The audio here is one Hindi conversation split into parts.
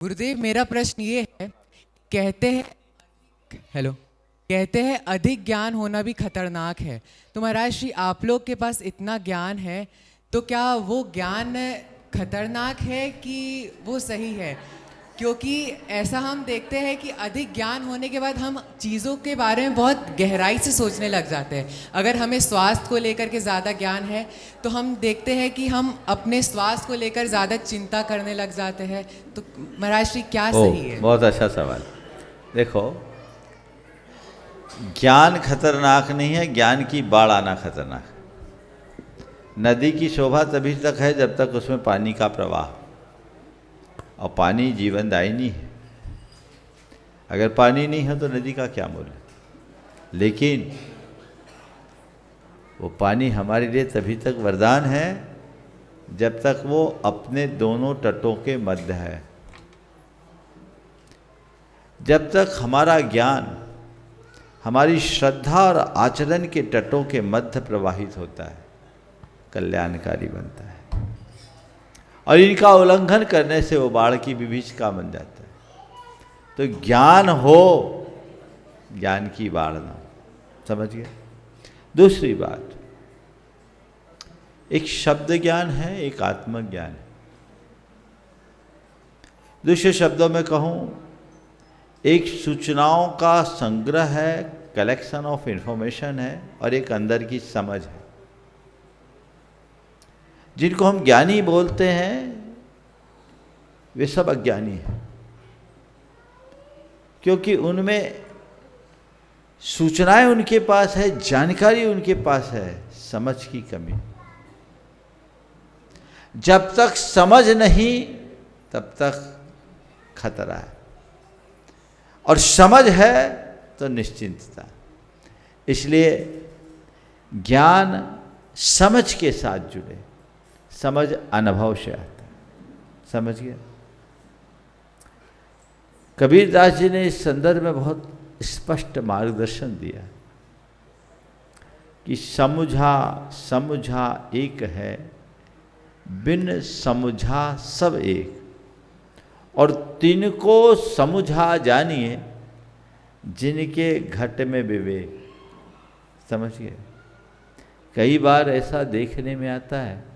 गुरुदेव, मेरा प्रश्न ये है। कहते हैं हेलो कहते हैं अधिक ज्ञान होना भी खतरनाक है। तो महाराज श्री, आप लोग के पास इतना ज्ञान है, तो क्या वो ज्ञान खतरनाक है कि वो सही है? क्योंकि ऐसा हम देखते हैं कि अधिक ज्ञान होने के बाद हम चीज़ों के बारे में बहुत गहराई से सोचने लग जाते हैं। अगर हमें स्वास्थ्य को लेकर के ज़्यादा ज्ञान है तो हम देखते हैं कि हम अपने स्वास्थ्य को लेकर ज़्यादा चिंता करने लग जाते हैं। तो महाराज श्री, क्या सही है? बहुत अच्छा सवाल। देखो, ज्ञान खतरनाक नहीं है, ज्ञान की बाढ़ आना खतरनाक है। नदी की शोभा तभी तक है जब तक उसमें पानी का प्रवाह, और पानी जीवनदायिनी है। अगर पानी नहीं है तो नदी का क्या मूल्य। लेकिन वो पानी हमारे लिए तभी तक वरदान है जब तक वो अपने दोनों तटों के मध्य है। जब तक हमारा ज्ञान हमारी श्रद्धा और आचरण के तटों के मध्य प्रवाहित होता है, कल्याणकारी बनता है। और इनका उल्लंघन करने से वो बाढ़ की विभीषिका बन जाता है। तो ज्ञान हो, ज्ञान की बाढ़ ना हो। समझ गए? दूसरी बात, एक शब्द ज्ञान है, एक आत्मज्ञान है। दूसरे शब्दों में कहूं, एक सूचनाओं का संग्रह है, कलेक्शन ऑफ इंफॉर्मेशन है, और एक अंदर की समझ है। जिनको हम ज्ञानी बोलते हैं वे सब अज्ञानी हैं, क्योंकि उनमें सूचनाएं उनके पास है, जानकारी उनके पास है, समझ की कमी। जब तक समझ नहीं तब तक खतरा है, और समझ है तो निश्चिंतता। इसलिए ज्ञान समझ के साथ जुड़े। समझ अनुभव से आता है। समझ गया? कबीरदास जी ने इस संदर्भ में बहुत स्पष्ट मार्गदर्शन दिया कि समुझा समुझा एक है, बिन समुझा सब एक, और तिनको समुझा जानिए, जिनके घट में विवेक। समझ गए? कई बार ऐसा देखने में आता है,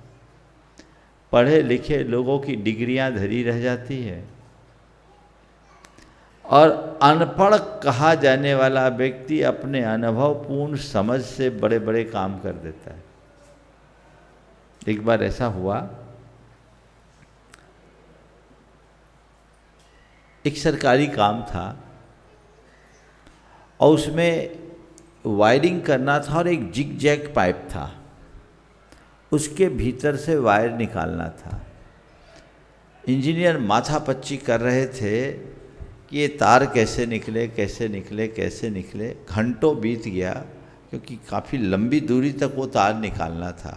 पढ़े लिखे लोगों की डिग्रियां धरी रह जाती है, और अनपढ़ कहा जाने वाला व्यक्ति अपने अनुभवपूर्ण समझ से बड़े बड़े काम कर देता है। एक बार ऐसा हुआ, एक सरकारी काम था और उसमें वायरिंग करना था, और एक जिग जैग पाइप था, उसके भीतर से वायर निकालना था। इंजीनियर माथापच्ची कर रहे थे कि ये तार कैसे निकले कैसे निकले कैसे निकले। घंटों बीत गया, क्योंकि काफ़ी लंबी दूरी तक वो तार निकालना था।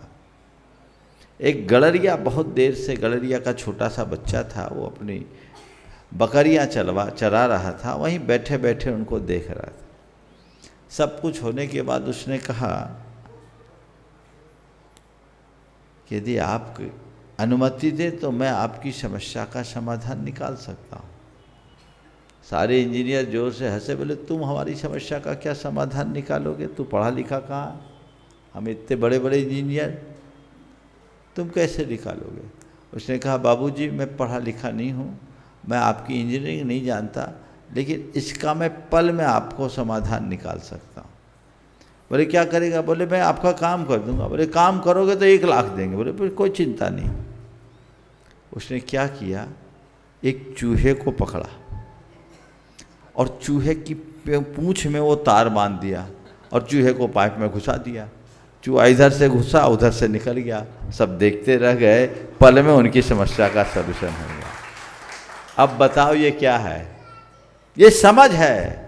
एक गड़रिया, बहुत देर से गड़रिया का छोटा सा बच्चा था, वो अपनी बकरियां चरा रहा था, वहीं बैठे बैठे उनको देख रहा था। सब कुछ होने के बाद उसने कहा कि यदि आप अनुमति दे तो मैं आपकी समस्या का समाधान निकाल सकता हूँ। सारे इंजीनियर जोर से हंसे, बोले तुम हमारी समस्या का क्या समाधान निकालोगे? तू पढ़ा लिखा कहाँ? हम इतने बड़े बड़े इंजीनियर, तुम कैसे निकालोगे? उसने कहा, बाबूजी मैं पढ़ा लिखा नहीं हूँ, मैं आपकी इंजीनियरिंग नहीं जानता, लेकिन इसका मैं पल में आपको समाधान निकाल सकता हूँ। बोले क्या करेगा? बोले मैं आपका काम कर दूंगा। बोले काम करोगे तो 1 लाख देंगे। बोले कोई चिंता नहीं। उसने क्या किया, एक चूहे को पकड़ा और चूहे की पूंछ में वो तार बांध दिया और चूहे को पाइप में घुसा दिया। चूहा इधर से घुसा, उधर से निकल गया। सब देखते रह गए, पल में उनकी समस्या का सलूशन हो गया। अब बताओ ये क्या है? ये समझ है।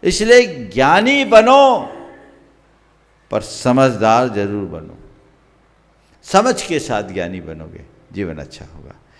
इसलिए ज्ञानी बनो पर समझदार जरूर बनो। समझ के साथ ज्ञानी बनोगे, जीवन अच्छा होगा।